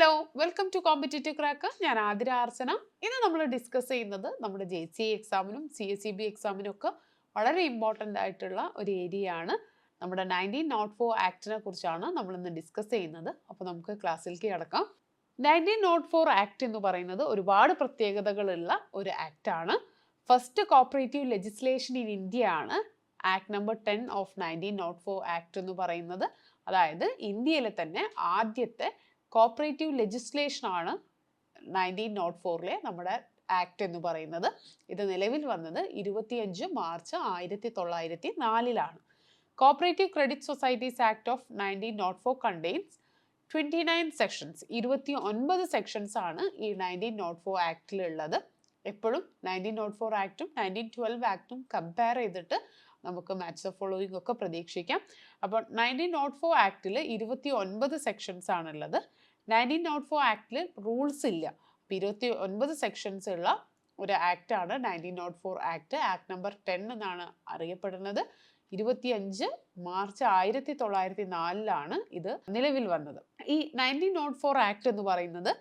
Hello welcome to competitive crack. ഞാൻ ആതിര അർച്ചന. ഇന്ന് നമ്മൾ ഡിസ്കസ് ചെയ്യുന്നത് നമ്മുടെ JCA എക്സാമിനും CSEB എക്സാമിനും ഒക്കെ വളരെ ഇമ്പോർട്ടൻ്റ് ആയിട്ടുള്ള ഒരു ഏരിയ ആണ്. നമ്മുടെ 1904 ആക്ടിനെ കുറിച്ചാണ് നമ്മൾ ഇന്ന് ഡിസ്കസ് ചെയ്യുന്നത്. അപ്പോൾ നമുക്ക് ക്ലാസ്സിലേക്ക് കിടക്കാം. 1904 ആക്ട് എന്ന് പറയുന്നത് ഒരുപാട് പ്രത്യേകതകളുള്ള ഒരു ആക്ട് ആണ്. First cooperative legislation in India ആണ് ആക്ട് നമ്പർ 10 ഓഫ് 1904 ആക്ട് എന്ന് പറയുന്നത്. അതായത് ഇന്ത്യയിലെ തന്നെ ആദ്യത്തെ കോപ്പറേറ്റീവ് ലെജിസ്ലേഷൻ ആണ് 1904 നമ്മുടെ ആക്ട് എന്ന് പറയുന്നത്. ഇത് നിലവിൽ വന്നത് 25 March 1904 cooperative credit societies act of 1904 contains 29 sections. 29 sections ആണ് ഈ 1904 ആക്ടിലുള്ളത്. എപ്പോഴും 1904 ആക്ടും 1912 ആക്ടും കമ്പയർ ചെയ്തിട്ട് നമുക്ക് മാച്ച് ദ ഫോളോയിങ് ഒക്കെ പ്രതീക്ഷിക്കാം. അപ്പോൾ 1904 ആക്ടിൽ 29 സെക്ഷൻസ് ആണുള്ളത്. 1904 ആക്ടിൽ റൂൾസ് ഇല്ല. 29 സെക്ഷൻസ് ഉള്ള ഒരു ആക്ട് ആണ് 1904 ആക്ട്. ആക്ട് നമ്പർ 10 എന്നാണ് അറിയപ്പെടുന്നത്. 25 മാർച്ച് 1904 ഇത് നിലവിൽ വന്നത്. ഈ 1904 ആക്ട് എന്ന് പറയുന്നത്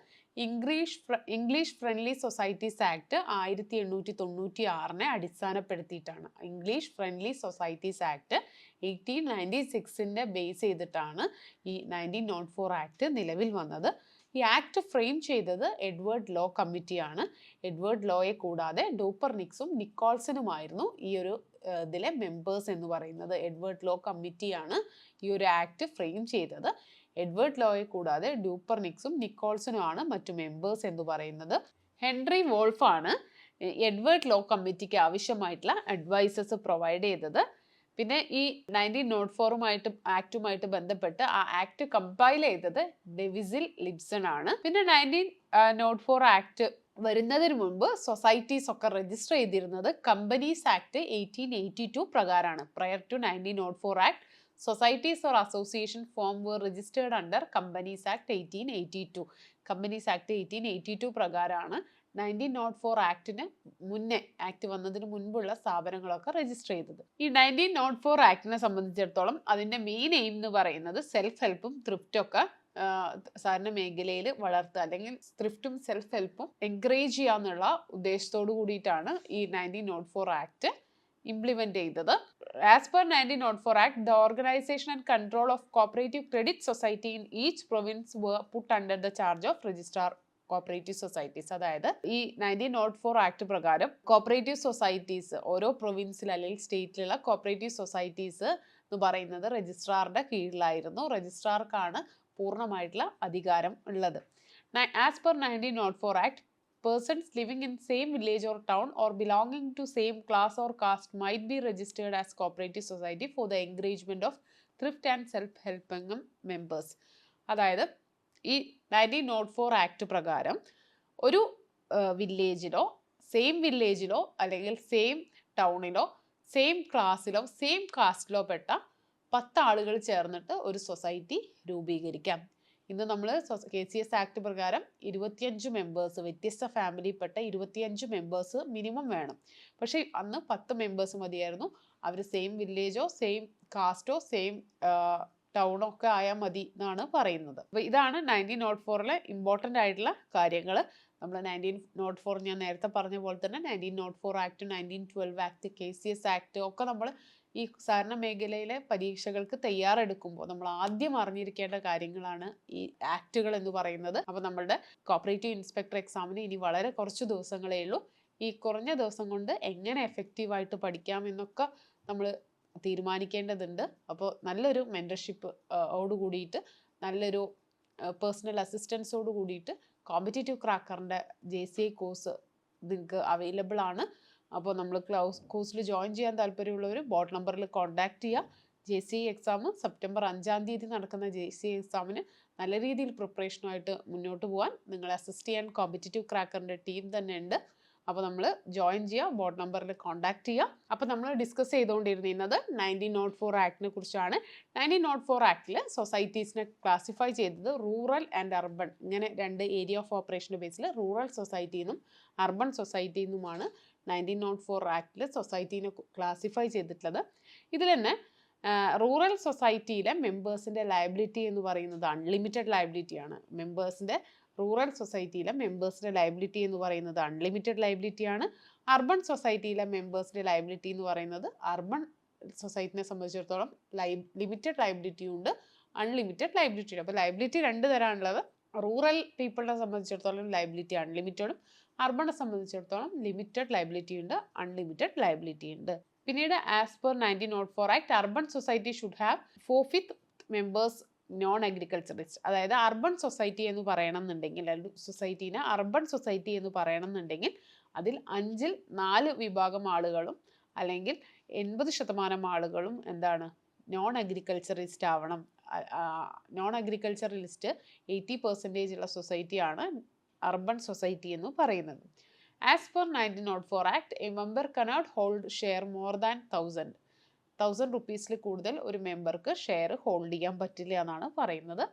ഇംഗ്ലീഷ് ഫ്രണ്ട്ലി സൊസൈറ്റീസ് ആക്ട് 1896 അടിസ്ഥാനപ്പെടുത്തിയിട്ടാണ്. English friendly societies act 1896 base ചെയ്തിട്ടാണ് ഈ 1904 ആക്ട് നിലവിൽ വന്നത്. ഈ ആക്ട് ഫ്രെയിം ചെയ്തത് എഡ്വേർഡ് ലോ കമ്മിറ്റിയാണ്. എഡ്വേർഡ് ലോയെ കൂടാതെ ഡൂപ്പർനിക്സും നിക്കോൾസനുമായിരുന്നു ഈ ഒരു ഇതിലെ മെമ്പേഴ്സ് എന്ന് പറയുന്നത്. എഡ്വേർഡ് ലോ കമ്മിറ്റിയാണ് ഈ ഒരു ആക്ട് ഫ്രെയിം ചെയ്തത്. എഡ്വേർഡ് ലോയെ കൂടാതെ ഡൂപ്പർനിക്സും നിക്കോൾസനുമാണ് മറ്റു മെമ്പേഴ്സ് എന്ന് പറയുന്നത്. ഹെൻറി വോൾഫാണ് എഡ്വേർഡ് ലോ കമ്മിറ്റിക്ക് ആവശ്യമായിട്ടുള്ള അഡ്വൈസസ് പ്രൊവൈഡ് ചെയ്തത്. പിന്നെ ഈ 1904 ആക്ടുമായിട്ട് ബന്ധപ്പെട്ട് ആ ആക്ട് കമ്പൈൽ ചെയ്തത് ഡെവിസിൽ ലിബ്സൺ ആണ്. പിന്നെ 1904 ആക്ട് വരുന്നതിന് മുമ്പ് സൊസൈറ്റീസ് ഒക്കെ രജിസ്റ്റർ ചെയ്തിരുന്നത് കമ്പനീസ് ആക്ട് 1882 പ്രകാരമാണ്. Prior to 1904 act societies or association form were registered under Companies Act 1882. Companies Act 1882 പ്രകാരമാണ് 1904 ആക്ടിന് മുന്നേ ആക്ട് വന്നതിന് മുൻപുള്ള സ്ഥാപനങ്ങളൊക്കെ രജിസ്റ്റർ ചെയ്തത്. ഈ 1904 ആക്ടിനെ സംബന്ധിച്ചിടത്തോളം അതിൻ്റെ മെയിൻ എയിം എന്ന് പറയുന്നത് സെൽഫ് ഹെൽപ്പും ത്രിഫ്റ്റും ഒക്കെ സഹകരണ മേഖലയിൽ വളർത്തുക, അല്ലെങ്കിൽ ത്രിഫ്റ്റും സെൽഫ് ഹെൽപ്പും എൻകറേജ് ചെയ്യാന്നുള്ള ഉദ്ദേശത്തോടു കൂടിയിട്ടാണ് ഈ 1904 ആക്ട് implement ചെയ്തത്. As per 1904 Act, the organization and control of cooperative credit society in each province were put under the charge of registrar cooperative societies. അതായത് ഈ 1904 ആക്ട് പ്രകാരം കോപ്പറേറ്റീവ് സൊസൈറ്റീസ് ഓരോ പ്രൊവിൻസിൽ അല്ലെങ്കിൽ സ്റ്റേറ്റിലുള്ള കോപ്പറേറ്റീവ് സൊസൈറ്റീസ് എന്ന് പറയുന്നത് രജിസ്ട്രാറിന്റെ കീഴിലായിരുന്നു. രജിസ്ട്രാർക്കാണ് പൂർണ്ണമായിട്ടുള്ള അധികാരം ഉള്ളത്. As per 1904 act, persons living in same village or town or belonging to same class or caste might be registered as cooperative society for the encouragement of thrift and self-helping members. അതായത് ഈ 1904 act പ്രകാരം ഒരു വില്ലേജിലോ അല്ലെങ്കിൽ same ടൗണിലോ same ക്ലാസ്സിലോ same കാസ്റ്റിലോ പെട്ട 10 ആളുകൾ ചേർന്നിട്ട് ഒരു സൊസൈറ്റി രൂപീകരിക്കാം. ഇന്ന് നമ്മൾ KCS ആക്ട് പ്രകാരം 25 മെമ്പേഴ്സ്, വ്യത്യസ്ത ഫാമിലിയിൽപ്പെട്ട 25 മെമ്പേഴ്സ് മിനിമം വേണം. പക്ഷേ അന്ന് 10 മെമ്പേഴ്സ് മതിയായിരുന്നു. അവർ സെയിം വില്ലേജോ സെയിം കാസ്റ്റോ സെയിം ടൗണോ ഒക്കെ ആയാൽ മതി എന്നാണ് പറയുന്നത്. അപ്പോൾ ഇതാണ് 1904 ഇമ്പോർട്ടൻ്റ് ആയിട്ടുള്ള കാര്യങ്ങൾ. നമ്മൾ 1904 ഞാൻ നേരത്തെ പറഞ്ഞ പോലെ തന്നെ 1904 ആക്ട്, 1912 ആക്ട്, KCS ആക്ട് ഒക്കെ നമ്മൾ ഈ സഹകരണ മേഖലയിലെ പരീക്ഷകൾക്ക് തയ്യാറെടുക്കുമ്പോൾ നമ്മൾ ആദ്യം അറിഞ്ഞിരിക്കേണ്ട കാര്യങ്ങളാണ് ഈ ആക്ടുകൾ എന്ന് പറയുന്നത്. അപ്പോൾ നമ്മളുടെ കോപ്പറേറ്റീവ് ഇൻസ്പെക്ടർ എക്സാമിന് ഇനി വളരെ കുറച്ച് ദിവസങ്ങളേ ഉള്ളൂ. ഈ കുറഞ്ഞ ദിവസം കൊണ്ട് എങ്ങനെ എഫക്റ്റീവായിട്ട് പഠിക്കാം എന്നൊക്കെ നമ്മൾ തീരുമാനിക്കേണ്ടതുണ്ട്. അപ്പോൾ നല്ലൊരു മെൻറ്റർഷിപ്പ് ഓടുകൂടിയിട്ട്, നല്ലൊരു പേഴ്സണൽ അസിസ്റ്റൻസോട് കൂടിയിട്ട് കോമ്പറ്റേറ്റീവ് ക്രാക്കറിൻ്റെ JCA കോഴ്സ് നിങ്ങൾക്ക് അവൈലബിൾ ആണ്. അപ്പോൾ നമ്മൾ കോഴ്സിൽ ജോയിൻ ചെയ്യാൻ താല്പര്യമുള്ളവർ ബോർഡ് നമ്പറിൽ കോൺടാക്ട് ചെയ്യുക. JCA എക്സാം സെപ്റ്റംബർ 5 നടക്കുന്ന JCA എക്സാമിന് നല്ല രീതിയിൽ പ്രിപ്പറേഷനുമായിട്ട് മുന്നോട്ട് പോകാൻ നിങ്ങളെ അസിസ്റ്റ് ചെയ്യാൻ കോമ്പറ്റേറ്റീവ് ക്രാക്കറിൻ്റെ ടീം തന്നെ ഉണ്ട്. അപ്പോൾ നമ്മൾ ജോയിൻ ചെയ്യുക, ബോർഡ് നമ്പറിൽ കോൺടാക്ട് ചെയ്യുക. അപ്പോൾ നമ്മൾ ഡിസ്കസ് ചെയ്തുകൊണ്ടിരുന്നത് 1904 ആക്ടിനെ കുറിച്ചാണ്. 1904 ആക്ടിൽ സൊസൈറ്റീസിനെ ക്ലാസിഫൈ ചെയ്തത് റൂറൽ ആൻഡ് അർബൺ, ഇങ്ങനെ രണ്ട് ഏരിയ ഓഫ് ഓപ്പറേഷൻ്റെ ബേസിൽ റൂറൽ സൊസൈറ്റി എന്നും അർബൺ സൊസൈറ്റി എന്നുമാണ് 1904 ആക്ടിൽ സൊസൈറ്റീനെ ക്ലാസിഫൈ ചെയ്തിട്ടുള്ളത്. ഇതിൽ തന്നെ റൂറൽ സൊസൈറ്റിയിലെ മെമ്പേഴ്സിൻ്റെ ലയബിലിറ്റി എന്ന് പറയുന്നത് അൺലിമിറ്റഡ് ലയബിലിറ്റിയാണ്. റൂറൽ സൊസൈറ്റിയിലെ മെമ്പേഴ്സിൻ്റെ ലയബിലിറ്റി എന്ന് പറയുന്നത് അൺലിമിറ്റഡ് ലയബിലിറ്റിയാണ്. അർബൻ സൊസൈറ്റിയിലെ മെമ്പേഴ്സിൻ്റെ ലയബിലിറ്റി എന്ന് പറയുന്നത് സൊസൈറ്റിനെ സംബന്ധിച്ചിടത്തോളം ലിമിറ്റഡ് ലയബിലിറ്റി ഉണ്ട്, അൺലിമിറ്റഡ് ലയബിലിറ്റി ഉണ്ട്. അപ്പോൾ ലയബിലിറ്റി രണ്ട് തരമാണുള്ളത്. റൂറൽ പീപ്പിളിനെ സംബന്ധിച്ചിടത്തോളം ലയബിലിറ്റി അൺലിമിറ്റഡും അർബനെ സംബന്ധിച്ചിടത്തോളം ലിമിറ്റഡ് ലയബിലിറ്റി ഉണ്ട്, അൺലിമിറ്റഡ് ലയബിലിറ്റി ഉണ്ട്. പിന്നീട് as per 1904 act urban society should have 4/5 members non agriculturist. അതായത് അർബൻ സൊസൈറ്റി എന്ന് പറയണമെന്നുണ്ടെങ്കിൽ, സൊസൈറ്റീനെ അർബൻ സൊസൈറ്റി എന്ന് പറയണമെന്നുണ്ടെങ്കിൽ അതിൽ 4 വിഭാഗം ആളുകളും അല്ലെങ്കിൽ 80% ആളുകളും എന്താണ്, നോൺ അഗ്രികൾച്ചറിസ്റ്റ് ആവണം. നോൺ അഗ്രികൾച്ചറലിസ്റ്റ് 80% ഉള്ള സൊസൈറ്റിയാണ് അർബൻ സൊസൈറ്റി എന്ന് പറയുന്നത്. As per 1904 act A member cannot hold share more than 1000 റുപ്പീസിൽ കൂടുതൽ ഒരു മെമ്പർക്ക് ഷെയർ ഹോൾഡ് ചെയ്യാൻ പറ്റില്ല എന്നാണ് പറയുന്നത്.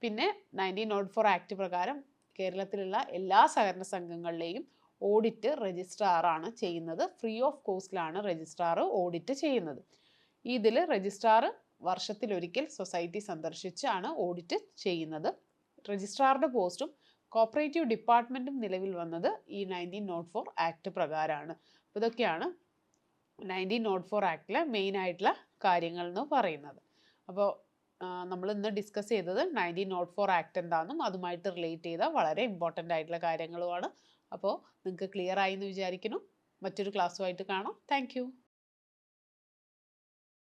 പിന്നെ 1904 ആക്ട് പ്രകാരം കേരളത്തിലുള്ള എല്ലാ സഹകരണ സംഘങ്ങളിലെയും ഓഡിറ്റ് രജിസ്ട്രാറാണ് ചെയ്യുന്നത്. ഫ്രീ ഓഫ് കോസ്റ്റിലാണ് രജിസ്ട്രാർ ഓഡിറ്റ് ചെയ്യുന്നത്. ഇതിൽ രജിസ്ട്രാർ വർഷത്തിലൊരിക്കൽ സൊസൈറ്റി സന്ദർശിച്ചാണ് ഓഡിറ്റ് ചെയ്യുന്നത്. രജിസ്ട്രാറുടെ പോസ്റ്റും കോപ്പറേറ്റീവ് ഡിപ്പാർട്ട്മെൻറ്റും നിലവിൽ വന്നത് ഈ 1904 ആക്ട് പ്രകാരമാണ്. അപ്പോൾ ഇതൊക്കെയാണ് 1904 ആക്ടിലെ മെയിൻ ആയിട്ടുള്ള കാര്യങ്ങൾ എന്ന് പറയുന്നത്. അപ്പോൾ നമ്മൾ ഇന്ന് ഡിസ്കസ് ചെയ്തത് 1904 ആക്ട് എന്താണെന്നും അതുമായിട്ട് റിലേറ്റ് ചെയ്ത വളരെ ഇമ്പോർട്ടൻ്റ് ആയിട്ടുള്ള കാര്യങ്ങളുമാണ്. അപ്പോൾ നിങ്ങൾക്ക് ക്ലിയർ ആയി എന്ന് വിചാരിക്കുന്നു. മറ്റൊരു ക്ലാസ്സുമായിട്ട് കാണാം. താങ്ക്